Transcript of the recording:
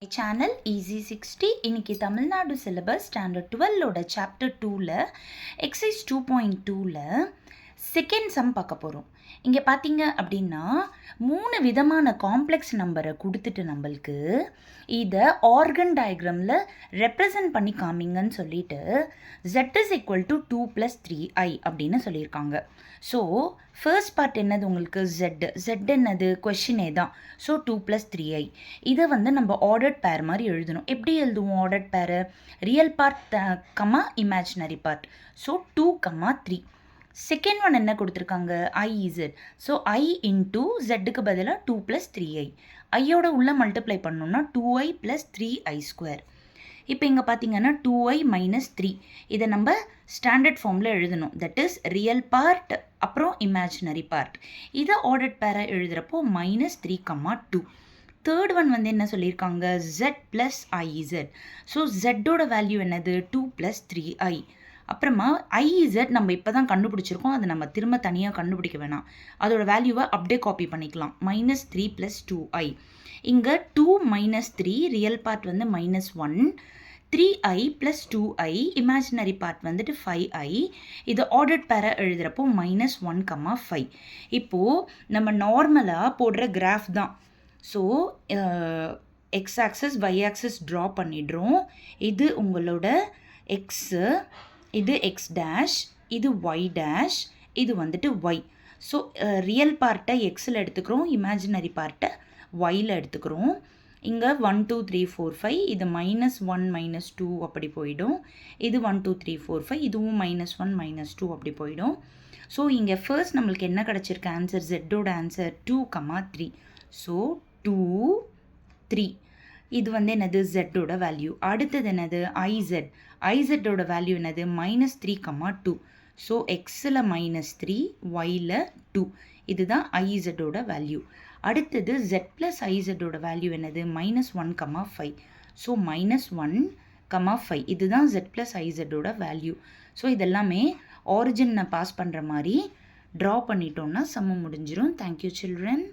Channel easy 60 இன்னைக்கு Tamil Nadu syllabus standard 12ஓட chapter 2ல எக்ஸைஸ் 2.2ல செகண்ட் சம் பார்க்க போகிறோம். இங்கே பார்த்தீங்க அப்படின்னா 3 விதமான காம்ப்ளெக்ஸ் நம்பரை கொடுத்துட்டு நம்மளுக்கு இதை ஆர்கன் டயக்ராமில் ரெப்ரசன்ட் பண்ணி காமிங்கன்னு சொல்லிட்டு z is equal to 2 + 3i அப்படின்னு சொல்லியிருக்காங்க. ஸோ ஃபர்ஸ்ட் பார்ட் என்னது உங்களுக்கு z என்னது கொஷினே தான். ஸோ 2 + 3i இதை நம்ம ஆர்டர்ட் பேர் மாதிரி எழுதணும். எப்படி எழுதுவோம் ஆர்டர்ட் பேரை? Real part comma imaginary part. So 2, 3. Second one என்ன கொடுத்துருக்காங்க? iz. ஸோ i இன்டூ ஜெட்டுக்கு பதிலாக 2 + 3i. ஐயோட உள்ள மல்டிப்ளை பண்ணோம்னா 2i + 3i². இப்போ இங்கே பார்த்தீங்கன்னா 2i - 3 இதை நம்ம ஸ்டாண்டர்ட் ஃபார்மில் எழுதணும். தட் இஸ் ரியல் பார்ட் அப்புறம் இமேஜினரி பார்ட். இதை ஆர்டர்ட் பேரை எழுதுகிறப்போ -3, 2. தேர்ட் ஒன் என்ன சொல்லியிருக்காங்க? z + iz. ஸோ ஜெட்டோட வேல்யூ என்னது? 2 + 3i. அப்புறமா iz நம்ம இப்போ தான் கண்டுபிடிச்சிருக்கோம். அதை நம்ம திரும்ப தனியாக கண்டுபிடிக்க வேணாம். அதோட வேல்யூவை அப்படியே காப்பி பண்ணிக்கலாம். -3 + 2i. இங்கே 2 - 3 real part -1, 3i + 2i imaginary part 5i. இது ஆர்டர்ட் பேரை எழுதுகிறப்போ -1, 5. இப்போது நம்ம நார்மலாக போடுற கிராஃப் தான். So X access y access draw பண்ணிடுறோம். இது உங்களோட எக்ஸு, இது எக்ஸ் டேஷ், இது ஒய் டேஷ், இது y. ஸோ ரியல் பார்ட்டை எக்ஸில் எடுத்துக்கிறோம், இமேஜினரி பார்ட்டை ஒயில் எடுத்துக்கிறோம். இங்கே 1 2 3 4 5 இது -1 -2 அப்படி போயிடும். இது 1 2 3 4 5 இதுவும் -1 -2 அப்படி போயிடும். ஸோ இங்கே ஃபர்ஸ்ட் நம்மளுக்கு என்ன கிடச்சிருக்கு ஆன்சர்? ஜெட்டோட ஆன்சர் 2, 3. ஸோ 2, 3 இது என்னது? ஜெட்டோட வேல்யூ. அடுத்தது என்னது? ஐசெட்டோட வேல்யூ என்னது? -3, 2. ஸோ எக்ஸில் -3, ஒயில் 2. இதுதான் ஐசெட்டோட வேல்யூ. அடுத்தது z + ஐசெட்டோட வேல்யூ என்னது? -1, 5. ஸோ -1, 5 இதுதான் z + ஐசெட்டோட வேல்யூ. ஸோ இதெல்லாமே ஆரிஜினை பாஸ் பண்ணுற மாதிரி ட்ரா பண்ணிட்டோம்னா சம்ம முடிஞ்சிடும். Thank you children.